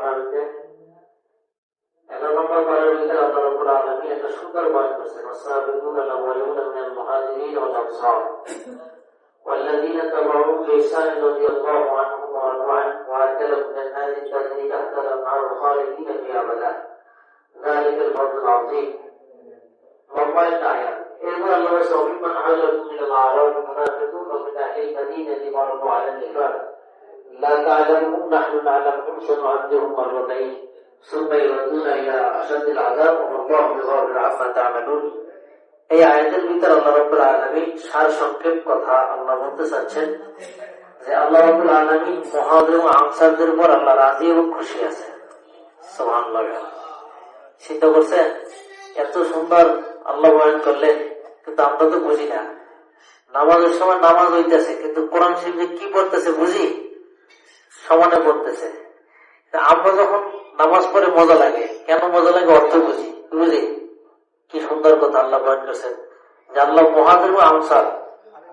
পারাতে 11 নম্বর পারার ভিতরে আল্লাহ রাব্বুল আলামিন একটা সুন্দর বয়ান করেছেন ওয়াসাবিকুনা আল-আওয়ালুনা মিনাল মুহাজিরিন ওয়াল আনসার والذين تبعوهم بإحسان رضي الله عنهم ورضوا عنه وأعد لهم جنات تجري تحتها الأنهار خالدين فيها أبدا ذلك الفضل العظيم وقال تعالى إذ الله وممن حولكم من الأعراب المنافقون ومن أهل المدينة مرضوا على النفاق لا تعلمهم نحن نعلمهم سنعذبهم مرتين ثم يردون إلى أشد العذاب والله بغافل عما تعملون। এই আয়াতের ভিতরে আল্লাহ রাব্বুল আলামিন সার সংক্ষেপ কথা আল্লাহ বলতে চাচ্ছেন যে আল্লাহ রাব্বুল আলামিন মুহাজির ও আনসারদের উপর আল্লাহ রাজি এবং খুশি আছে। সুবহানাল্লাহ। চিন্তা করছেন এত সুন্দর আল্লাহ বয়ান করলেন, কিন্তু আমরা তো বুঝি না। নামাজের সময় নামাজ হইতেছে কিন্তু কোরআন শরীফে কি পড়তেছে বুঝি, সমানে পড়তেছে। আমরা যখন নামাজ পড়ে মজা লাগে, কেন মজা লাগে অর্থ বুঝি, বুঝি কি সুন্দর কথা আল্লাহ বয়ান করেছেন যে আল্লাহ মুহাজির ও আনসার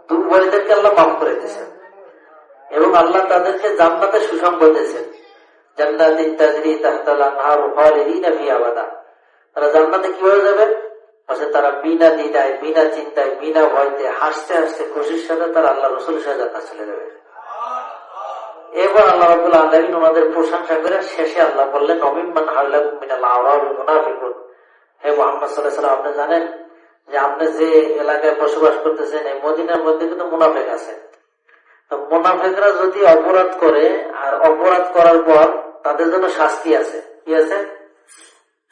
দুর্বলীদেরকে আল্লাহ মাফ করে দিয়েছেন এবং আল্লাহ তাদেরকে জান্নাতে সুসংবাদ দিয়েছেন। জান্নাতিন তাজরি তাহতাল আনহারু খালিদিনা ফিহা আবাদা। তারা জান্নাতে কিভাবে যাবে? তারা বিনা দ্বিধায়, বিনা চিন্তায়, বিনা ভয়তে, হাসতে হাসতে খুশির সাথে তারা আল্লাহ রাসূলের সাথে জান্নাতে চলে যাবে। এবার আল্লাহ রাব্বুল আলামিন ওনাদের প্রশংসা করে শেষে আল্লাহ বললেন ওমিম্মান হাওলাকুম মিনাল আ'রাবিল মুনাফিকুন। হে মুহাম্মদ সাল্লাল্লাহু আলাইহি ওয়াসাল্লাম, আপনি জানেন যে আপনি যে এলাকায় বসবাস করতেছেন এই মদিনার মধ্যে কিন্তু মুনাফিক আছে। তো মুনাফিকরা যদি অপরাধ করে আর অপরাধ করার পর তাদের জন্য শাস্তি আছে। কি আছে?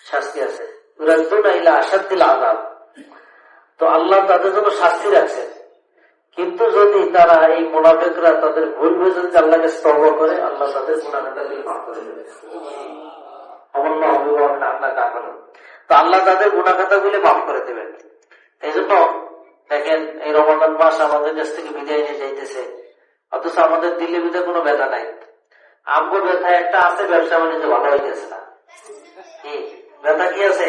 শাস্তি আছে। ইউরাদুনা ইলা আশাদ্দিল আযাব। তো আল্লাহ তাদের জন্য শাস্তি রাখছেন। কিন্তু যদি তারা এই মুনাফিকরা তাদের ভুল বুঝে যদি আল্লাহকে তওবা করে, আল্লাহ তাদের গুনাহগুলো মাফ করে দেবে। আল্লাহ অভিভাবক আপনার কামনা, তো আল্লাহ তাদের গুনাহগুলো মাফ করে দেবেন। এই জন্য দেখেন এই রমাদান মাস আমাদের কাছ থেকে বিদায় নিয়ে যাইতেছে, অথচ আমাদের দিলে বিদে কোনো ব্যথা নাই। আমগো ব্যথা একটা আছে, ব্যবসা বাণিজ্য ভালো হইতেছে না। কি ব্যথা কি আছে?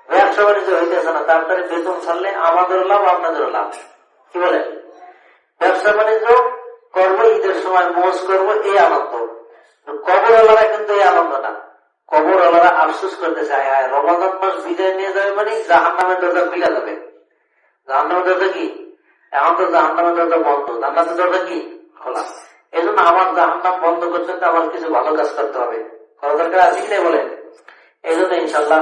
ব্যবসা বাণিজ্য হইতেছে না, তারপরে বেতন ছাড়লে আমাদের লাভ আপনাদেরও লাভ। কি বলে? ব্যবসা বাণিজ্য করবো, ঈদের সময় মোজ করবো, এই আনন্দ। কবর আলারা কিন্তু এই আনন্দ না। কবর আলারা আফসোস করতেছে, আয় আয় রমাদান মাস বিদায় নিয়ে যাবে মানে জাহান্নামের দরজা খুলে যাবে। জাহান্নামের দরজা কি? এখন তো জাহান্নামের দরজা বন্ধ, জান্নাতের দরজা কি? খোলা। এই জন্য আমার জাহান্নাম বন্ধ করতে আমার কিছু ভালো কাজ করতে হবে। করা দরকার আছে কি না বলেন? এই জন্য ইনশাল্লাহ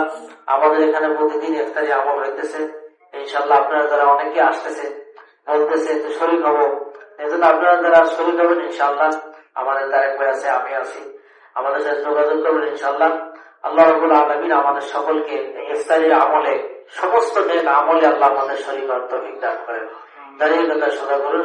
আমাদের এখানে প্রতিদিন ইফতারি আমল হইতেছে। ইনশাল্লাহ আপনারা যারা অনেকে আসতেছে বলতেছে যে শরীক হবো, এই জন্য আপনারা যারা শরীক হবেন ইনশাল্লাহ, আমাদের তারেক ভাই আছে, আমি আছি, আমাদের সাথে যোগাযোগ করবেন ইনশাল্লাহ। আল্লাহ রাব্বুল আলামিন আমাদের সকলকে ইফতারি আমলে, সমস্ত নেক আমলে আল্লাহ আমাদের শরীক অর্থ দান করেন। দাঁড়িয়ে কথা সোজা করুন।